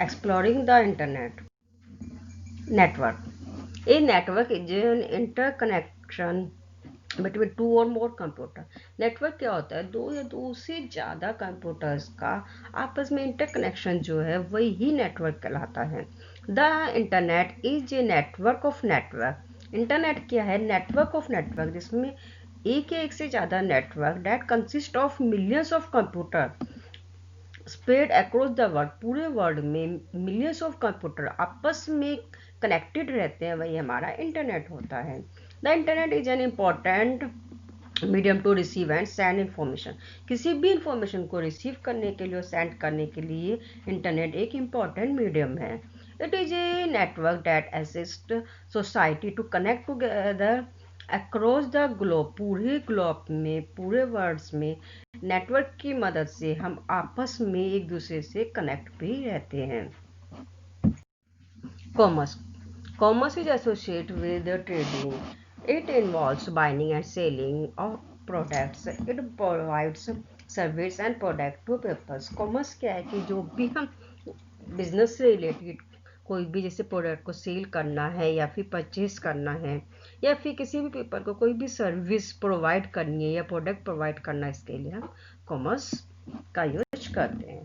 Exploring the internet. Network. A network is an interconnection between two or more computer. Network क्या होता है? दो या दो से ज़्यादा कंप्यूटर्स का आपस में इंटरकनेक्शन जो है वही नेटवर्क कहलाता है. The internet is a network of network. Internet क्या है? नेटवर्क ऑफ नेटवर्क, जिसमें एक या एक से ज़्यादा network that consist of millions of computer spread across the world. पूरे वर्ल्ड में मिलियंस ऑफ कंप्यूटर आपस में कनेक्टेड रहते हैं, वही हमारा इंटरनेट होता है. The internet is an important medium to receive and send information. किसी भी इंफॉर्मेशन को रिसीव करने के लिए और सेंड करने के लिए इंटरनेट एक इम्पॉर्टेंट मीडियम है. It is a network that assist society to connect together across the globe. पूरे ग्लोब में, पूरे वर्ल्ड में नेटवर्क की मदद से हम आपस में एक दूसरे से कनेक्ट भी रहते हैं. Commerce. Commerce is associated with trading. It involves buying and selling of products. It provides service and product to peoples. Commerce क्या है कि जो भी हम बिजनेस से रिलेटेड कोई भी जैसे प्रोडक्ट को सेल करना है या फिर परचेज करना है या फिर किसी भी पीपल को कोई भी सर्विस प्रोवाइड करनी है या प्रोडक्ट प्रोवाइड करना है, इसके लिए हम कॉमर्स का यूज करते हैं.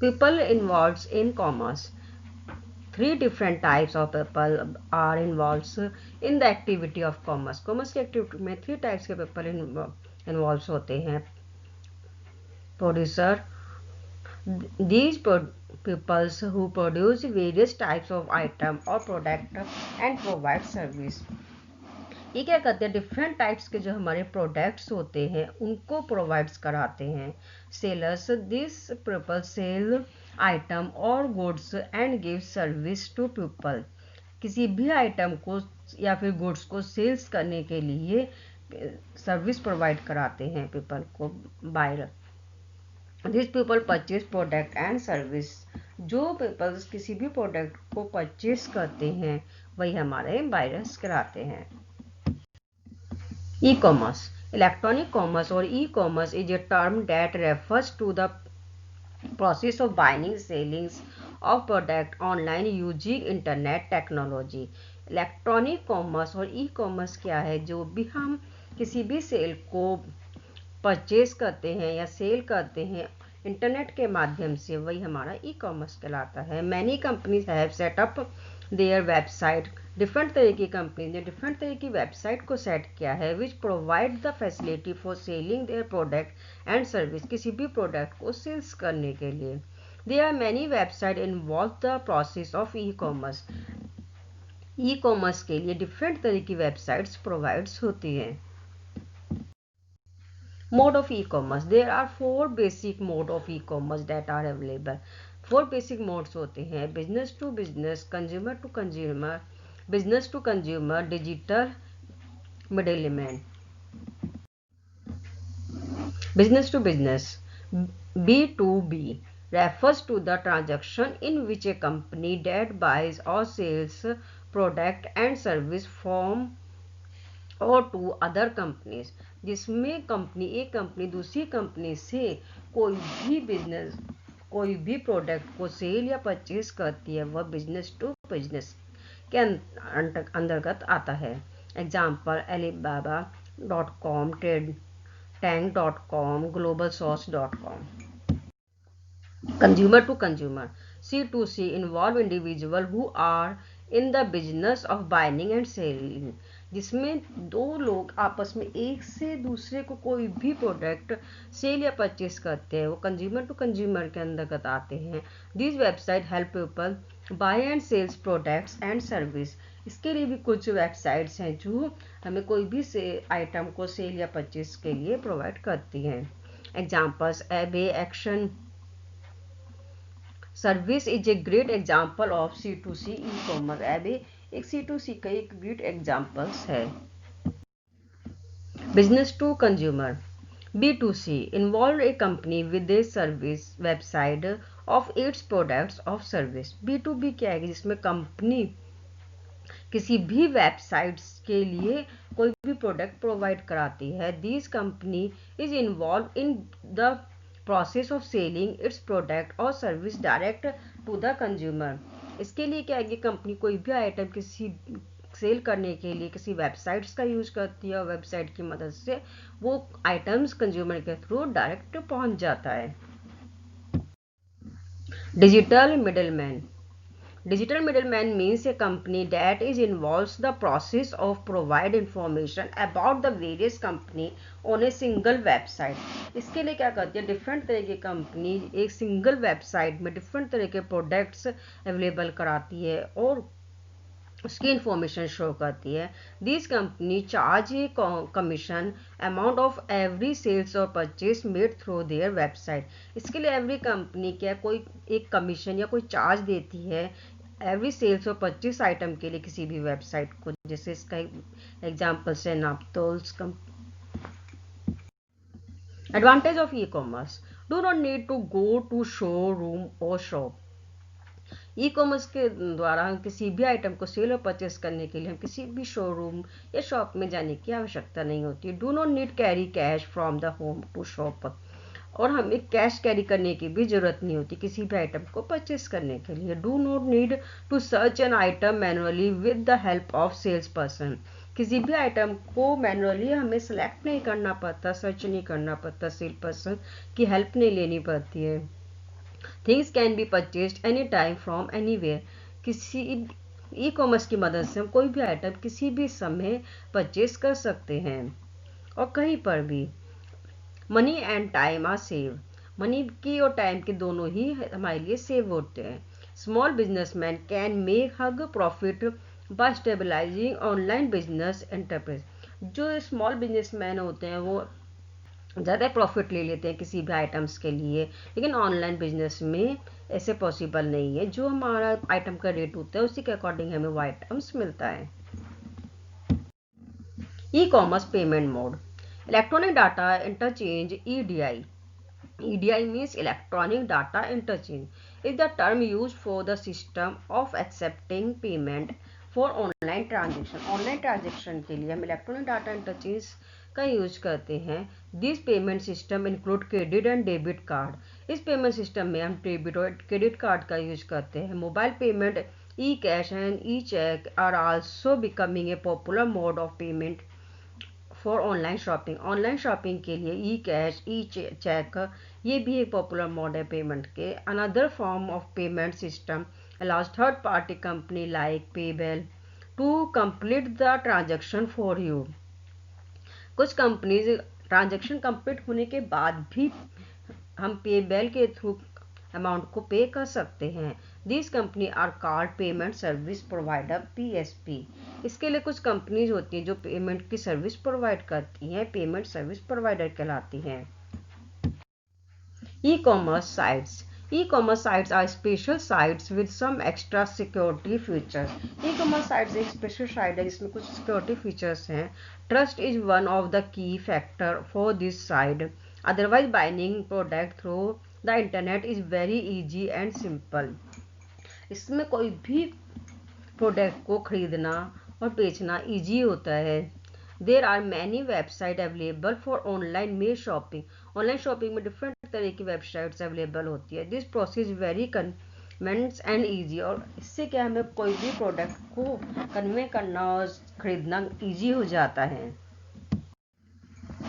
People involved in commerce. 3 different types of people are involved in the activity of commerce. Commerce की एक्टिविटी में 3 टाइप्स के पीपल इन्वॉल्व होते हैं. Producer. These peoples who produce various types of item or product and provide service. ये क्या करते हैं? Different types के जो हमारे प्रोडक्ट्स होते हैं उनको प्रोवाइड्स कराते हैं. Sellers. This people sell item और goods and give service to people. किसी भी आइटम को या फिर गुड्स को सेल्स करने के लिए सर्विस प्रोवाइड कराते हैं पीपल को. Buyer. This people purchase product and service. जो पीपल्स किसी भी प्रोडक्ट को परचेज करते हैं वही हमारे बायर्स कराते हैं. E commerce. इलेक्ट्रॉनिक कॉमर्स और e commerce is a term that refers to the process of buying selling of product online using internet technology. Electronic commerce और ई कॉमर्स क्या है? जो भी हम किसी भी सेल को परचेज करते हैं या सेल करते हैं इंटरनेट के माध्यम से, वही हमारा ई कॉमर्स कहलाता है. Many companies have set up their website. Different तरह की कंपनी ने डिफरेंट तरह की वेबसाइट को सेट किया है which provide the facility for selling their product and service. किसी भी प्रोडक्ट को सेल्स करने के लिए. There are many website involve the process of e commerce. E commerce के लिए डिफरेंट तरह की वेबसाइट्स प्रोवाइड्स होती हैं. Mode of e-commerce. There are 4 basic mode of e-commerce that are available. 4 basic modes होते हैं. Business to business, consumer to consumer, business to consumer, digital middleman. Business to business. B2B refers to the transaction in which a company that buys or sells product and service from और to other companies. जिसमें एक company दूसरी company से कोई भी business, कोई भी product को सेल या परचेज करती है, वह बिजनेस टू बिजनेस के अंतर्गत आता है. Example alibaba.com, tank.com, globalsource.com. Consumer to consumer. C2C involve individual who are in the business of buying and selling. जिसमें दो लोग आपस में एक से दूसरे को कोई भी प्रोडक्ट सेल या परचेज करते हैं, वो कंज्यूमर टू कंज्यूमर के अंतर्गत आते हैं. This website help people buy and sales products and service. इसके लिए भी कुछ वेबसाइट्स हैं जो हमें कोई भी आइटम को सेल या परचेज के लिए प्रोवाइड करती हैं. Examples eBay, Action service is a great example of C2C ecommerce. eBay एक C2C का एक ग्रेट एग्जाम्पल्स है. Business to consumer. B2C involve a company with a service website of its products of service. B2B क्या है? जिसमें company किसी भी websites के लिए कोई भी प्रोडक्ट प्रोवाइड कराती है. This company is involve in the process of selling its product or service direct to the consumer। इसके लिए क्या है कि कंपनी कोई भी आइटम किसी सेल करने के लिए किसी वेबसाइट्स का यूज करती है और वेबसाइट की मदद से वो आइटम्स कंज्यूमर के थ्रू डायरेक्ट पहुंच जाता है। Digital middleman. Digital middleman means a company that is involves the process of provide information about the various company on a single website। इसके लिए क्या करती है, डिफरेंट तरह की कंपनी एक सिंगल वेबसाइट में डिफरेंट तरह के प्रोडक्ट्स अवेलेबल कराती है और उसकी इंफॉर्मेशन शो करती है। This company charge a commission amount of every sales और purchase made through their website. इसके लिए एवरी कंपनी क्या कोई एक कमीशन या कोई चार्ज देती है एवरी सेल्स और परचेज आइटम के लिए किसी भी वेबसाइट को। जैसे इसका एग्जाम्पल है Naaptol's. Advantage of e commerce. Do not need to go to showroom और शॉप। ई कॉमर्स के द्वारा हम किसी भी आइटम को सेल और परचेस करने के लिए हम किसी भी शोरूम या शॉप में जाने की आवश्यकता नहीं होती। Do not need carry cash from the home to shop. और हमें कैश कैरी करने की भी जरूरत नहीं होती किसी भी आइटम को परचेस करने के लिए। Do not need to search an item manually with the help of sales person. किसी भी आइटम को मैनुअली हमें सेलेक्ट नहीं करना पड़ता, सर्च नहीं करना पड़ता, सेल पर्सन की हेल्प नहीं लेनी पड़ती है। Things can be purchased any time from anywhere. किसी ई कॉमर्स की मदद से हम कोई भी आइटम किसी भी समय परचेज कर सकते हैं और कहीं पर भी। Money and time are save. Money की और टाइम के दोनों ही हमारे लिए सेव होते हैं। Small businessman can make huge profit by stabilising online business enterprise. जो स्मॉल बिजनेसमैन होते हैं वो ज़्यादा प्रॉफिट ले लेते हैं किसी भी आइटम्स के लिए, लेकिन ऑनलाइन बिजनेस में ऐसे पॉसिबल नहीं है। जो हमारा आइटम का रेट होता है उसी के अकॉर्डिंग हमें वो आइटम्स मिलता है। E commerce payment mode. Electronic data interchange EDI. EDI means electronic data interchange, is the term used for the system of accepting payment for online transaction। Online transaction के लिए हम इलेक्ट्रॉनिक डाटा इंटरचेंज का use करते हैं। This payment system include credit and debit card. इस payment system में हम debit और क्रेडिट कार्ड का यूज करते हैं। Mobile payment, e cash and e cheque are also becoming a popular mode of payment for online shopping. Online shopping के लिए e cash, e cheque ये भी एक पॉपुलर मोड है पेमेंट के। Another form of payment system allows third party company like PayPal to complete the transaction for you. कुछ companies transaction complete होने के बाद भी हम पेबल के थ्रू अमाउंट को पे कर सकते हैं। This company are called payment service provider, PSP। इसके लिए कुछ कंपनीज होती हैं जो पेमेंट की सर्विस प्रोवाइड करती हैं, पेमेंट सर्विस प्रोवाइडर कहलाती हैं। E-commerce sites. E-commerce sites are special sites with some extra security features। E-commerce sites एक special site है जिसमें कुछ security features हैं। Trust is one of the key factor for this site। Otherwise buying product through the internet is very easy and simple। इसमें कोई भी product को खरीदना और बेचना इजी होता है। There are many website available for online में शॉपिंग। ऑनलाइन शॉपिंग में डिफरेंट तरह की वेबसाइट्स अवेलेबल होती है। This process very convenient and easy. और इससे क्या हमें कोई भी प्रोडक्ट को कन्वे करना और खरीदना ईजी हो जाता है।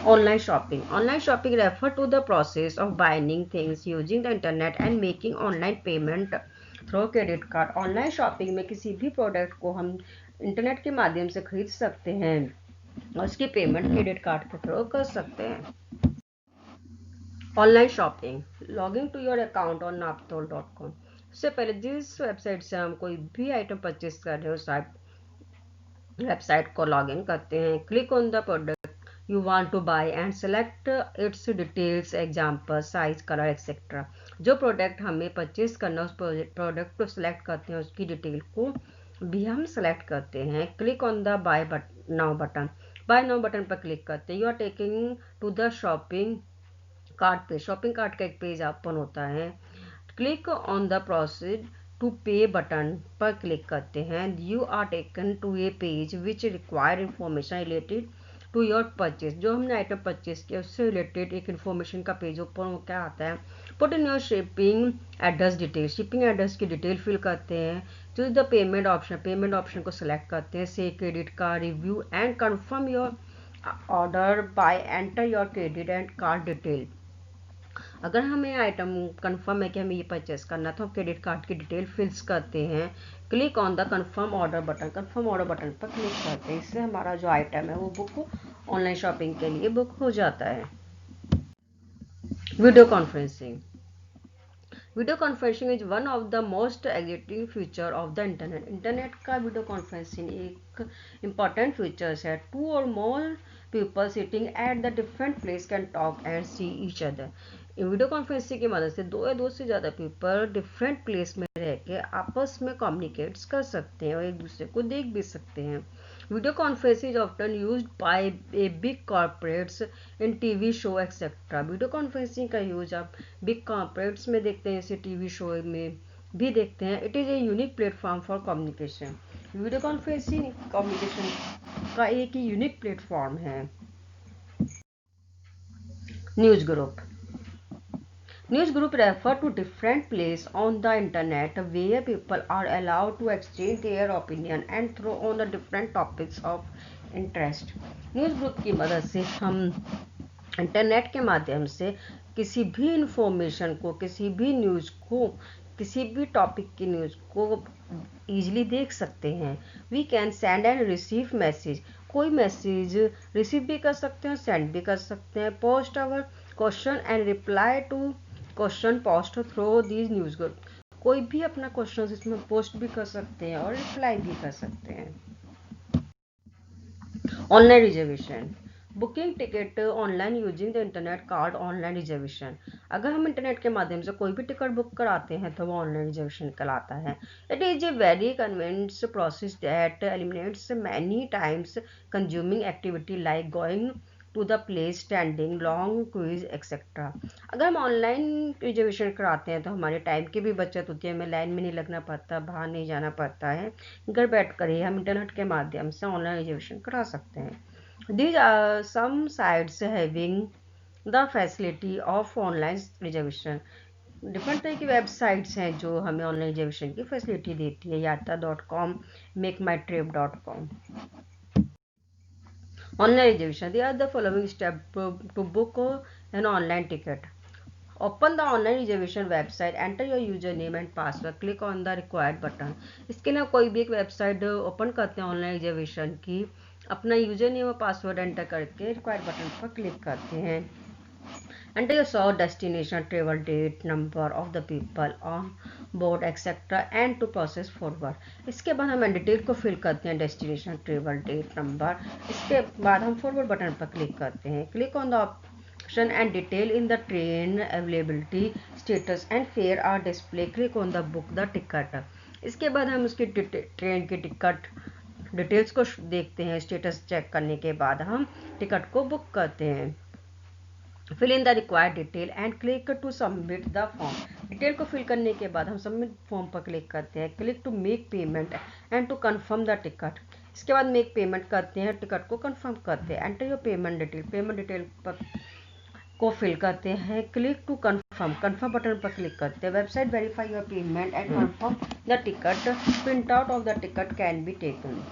Online shopping. Online shopping refer to the process of buying things using the internet and making online payment through credit card. Online shopping में किसी भी प्रोडक्ट को हम इंटरनेट के माध्यम से खरीद सकते हैं और उसकी पेमेंट क्रेडिट कार्ड के थ्रू कर सकते हैं। Online shopping. Logging to your account on naptol.com। इससे पहले जिस वेबसाइट से हम कोई भी आइटम परचेज कर रहे हैं उस वेबसाइट को लॉग इन करते हैं। Click on the product you want to buy and select its details, example, size, colour etcetera. जो प्रोडक्ट हमें परचेज करना उस प्रोडक्ट को सिलेक्ट करते हैं, उसकी डिटेल को भी हम सेलेक्ट करते हैं। Click on the buy now button. Buy now button पर क्लिक करते हैं। You are taking to the shopping cart page. Shopping cart का एक पेज ओपन होता है। Click on the proceed to pay button पर क्लिक करते हैं। You are taken to a page which require information related to your purchase. जो हमने item purchase किया उससे रिलेटेड एक इन्फॉर्मेशन का पेज ऊपर वो क्या आता है, put in your shipping address detail, shipping address की डिटेल फिल करते हैं। Choose the payment option, payment option को सिलेक्ट करते हैं। से credit card review and confirm your order by enter your credit and card detail. अगर हमें item confirm है कि हमें ये परचेस करना तो हम क्रेडिट कार्ड की डिटेल फिल्स करते हैं। Click on the confirm order button, confirm order button पर क्लिक करते हैं। इससे हमारा जो आइटम है वो बुक ऑनलाइन शॉपिंग के लिए बुक हो जाता है। Video conferencing, video conferencing is one of the most exciting feature of the internet. Internet का वीडियो कॉन्फ्रेंसिंग एक इम्पॉर्टेंट फीचर्स है। टू और more people sitting at the different place can talk and see each other. Video conferencing की मदद से दो या दो से ज़्यादा पीपल डिफरेंट प्लेस में रह के आपस में कम्युनिकेट्स कर सकते हैं और एक दूसरे को देख भी सकते हैं। Video conferencing is often used by a big corporates in TV show etcetera. Video conferencing का यूज आप बिग कॉर्पोरेट्स में देखते हैं, जैसे टीवी शो में भी देखते हैं। It is a unique platform for communication. Video conferencing communication का एक ही यूनिक प्लेटफॉर्म है। News group, news group refer to different place on the internet where people are allowed to exchange their opinion and throw on the different topics of interest। News group की मदद से हम internet के माध्यम से किसी भी इंफॉर्मेशन को, किसी भी न्यूज़ को, किसी भी टॉपिक की न्यूज़ को ईजिली देख सकते हैं। We can send and receive message, कोई मैसेज रिसीव भी कर सकते हैं, सेंड भी कर सकते हैं। Post our question and reply to question post through these news group, कोई भी अपना क्वेश्चन इसमें पोस्ट भी कर सकते हैं और रिप्लाई भी कर सकते हैं। Online reservation, booking ticket online using the internet card online reservation. अगर हम इंटरनेट के माध्यम से कोई भी टिकट बुक कराते हैं तो वो ऑनलाइन रिजर्वेशन कहलाता है। It is a very convenient process that eliminates many times consuming activity like going to the place, standing long queues etcetera. अगर हम ऑनलाइन रिजर्वेशन कराते हैं तो हमारे टाइम की भी बचत होती है, हमें लाइन में नहीं लगना पड़ता, बाहर नहीं जाना पड़ता है। घर बैठ कर ही हम इंटरनेट के माध्यम से ऑनलाइन रिजर्वेशन करा सकते हैं। These are some sites having the facility of online reservation। Different तरह की वेबसाइट्स हैं जो हमें ऑनलाइन रिजर्वेशन की फैसिलिटी देती है। yata.com, makeMyTrip.com। Online reservation, they are the following step to book an online ticket. Open the online reservation website, enter your user name and password, click on the required button. इसके लिए कोई भी एक website open करते हैं online reservation की, अपना user name और पासवर्ड एंटर करके रिक्वायर्ड बटन पर क्लिक करते हैं। Enter your source, destination, travel date, number of the people on board etcetera and to process forward. इसके बाद हम डिटेल को फिल करते हैं, डेस्टिनेशन, ट्रेवल डेट, नंबर। इसके बाद हम फॉरवर्ड बटन पर क्लिक करते हैं। Click on the option and detail in the train availability, status and fare are display, click on the book the ticket। इसके बाद हम उसकी ट्रेन की टिकट डिटेल्स को देखते हैं। स्टेटस चेक करने के बाद हम टिकट को बुक करते हैं। Fill in the required detail and click to submit the form. Detail को फिल करने के बाद हम सबमिट फॉर्म पर क्लिक करते हैं। Click to make payment and to confirm the ticket. इसके बाद मेक पेमेंट करते हैं, टिकट को कंफर्म करते हैं। Enter your payment detail, payment detail पर को फिल करते हैं। Click to confirm, confirm button पर क्लिक करते हैं। Website verify your payment and confirm the ticket, print out of the ticket can be taken.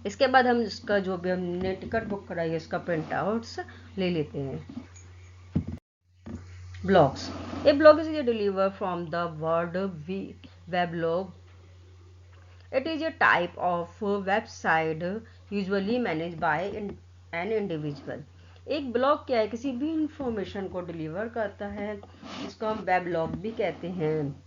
इसके बाद हम इसका जो भी हमने टिकट बुक कराई है इसका प्रिंट आउट्स ले लेते हैं। Blogs, a blog is deliver from the word weblog. It is a type of website usually managed by an individual। एक ब्लॉग क्या है, किसी भी इंफॉर्मेशन को डिलीवर करता है, इसको हम वेबलॉग भी कहते हैं।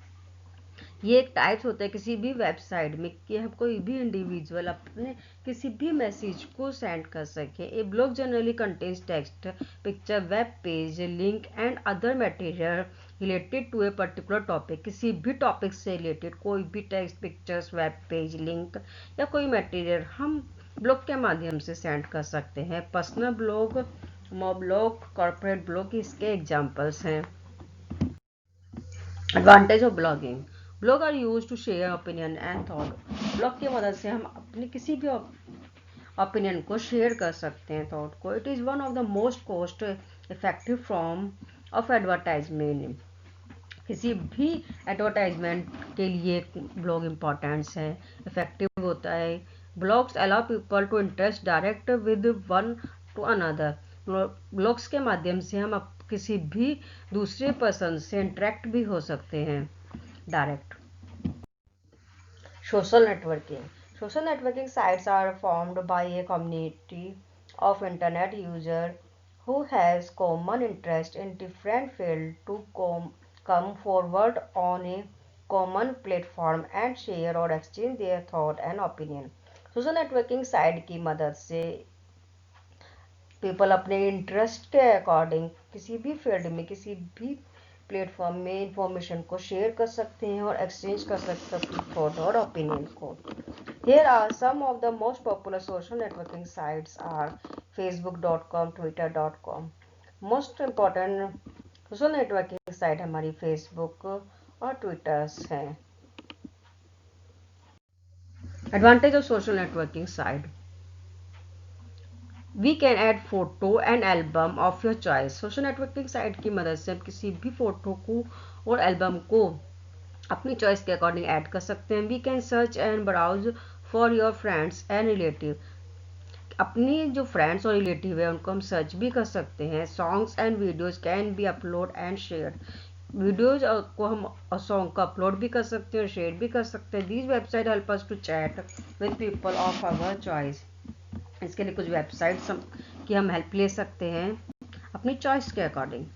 ये एक टाइप्स होता है किसी भी वेबसाइट में कि हम कोई भी इंडिविजुअल अपने किसी भी मैसेज को सेंड कर सके। A blog generally contains text, picture, web page, link and other material related to a particular topic. किसी भी टॉपिक से रिलेटेड कोई भी text, pictures, web page, link या कोई मटेरियल हम ब्लॉग के माध्यम से सेंड कर सकते हैं। Personal blog, mob blog, corporate blog इसके एग्जाम्पल्स हैं। Advantage of blogging, blog are use to share opinion and thought. Blog की मदद से हम अपनी किसी भी ओपिनियन को शेयर कर सकते हैं, थॉट को। It is one of the most cost effective form of advertisement. किसी भी एडवर्टाइजमेंट के लिए ब्लॉग इम्पोर्टेंस है, इफेक्टिव होता है। Blogs allow people to interest direct with one to another. Blogs के माध्यम से हम किसी भी दूसरे पर्सन से इंटरेक्ट भी हो सकते हैं direct. Social networking. Social networking sites are formed by a community of internet users who has common interest in different fields to come forward on a common platform and share or exchange their thought and opinion. Social networking site की मदद से people अपने interest के according किसी भी field में, किसी भी प्लेटफॉर्म में इंफॉर्मेशन को शेयर कर सकते हैं और एक्सचेंज कर सकते हैं अपनी थॉट और ओपिनियन को। Here are some of the most popular social networking sites are facebook.com, twitter.com। Most important social networking site हमारी फेसबुक और ट्विटर्स हैं। Advantage of social networking site, we can add photo and album of your choice. Social networking site की मदद से हम किसी भी photo को और एल्बम को अपनी चॉइस के अकॉर्डिंग ऐड कर सकते हैं। We can search and browse for your friends and relative. अपनी जो फ्रेंड्स और रिलेटिव है उनको हम सर्च भी कर सकते हैं। Songs and videos can be upload and share. Videos को हम सॉन्ग को अपलोड भी कर सकते हैं और शेयर भी कर सकते हैं। These website help us to chat with people of our choice. इसके लिए कुछ वेबसाइट्स की हम हेल्प ले सकते हैं अपनी चॉइस के अकॉर्डिंग।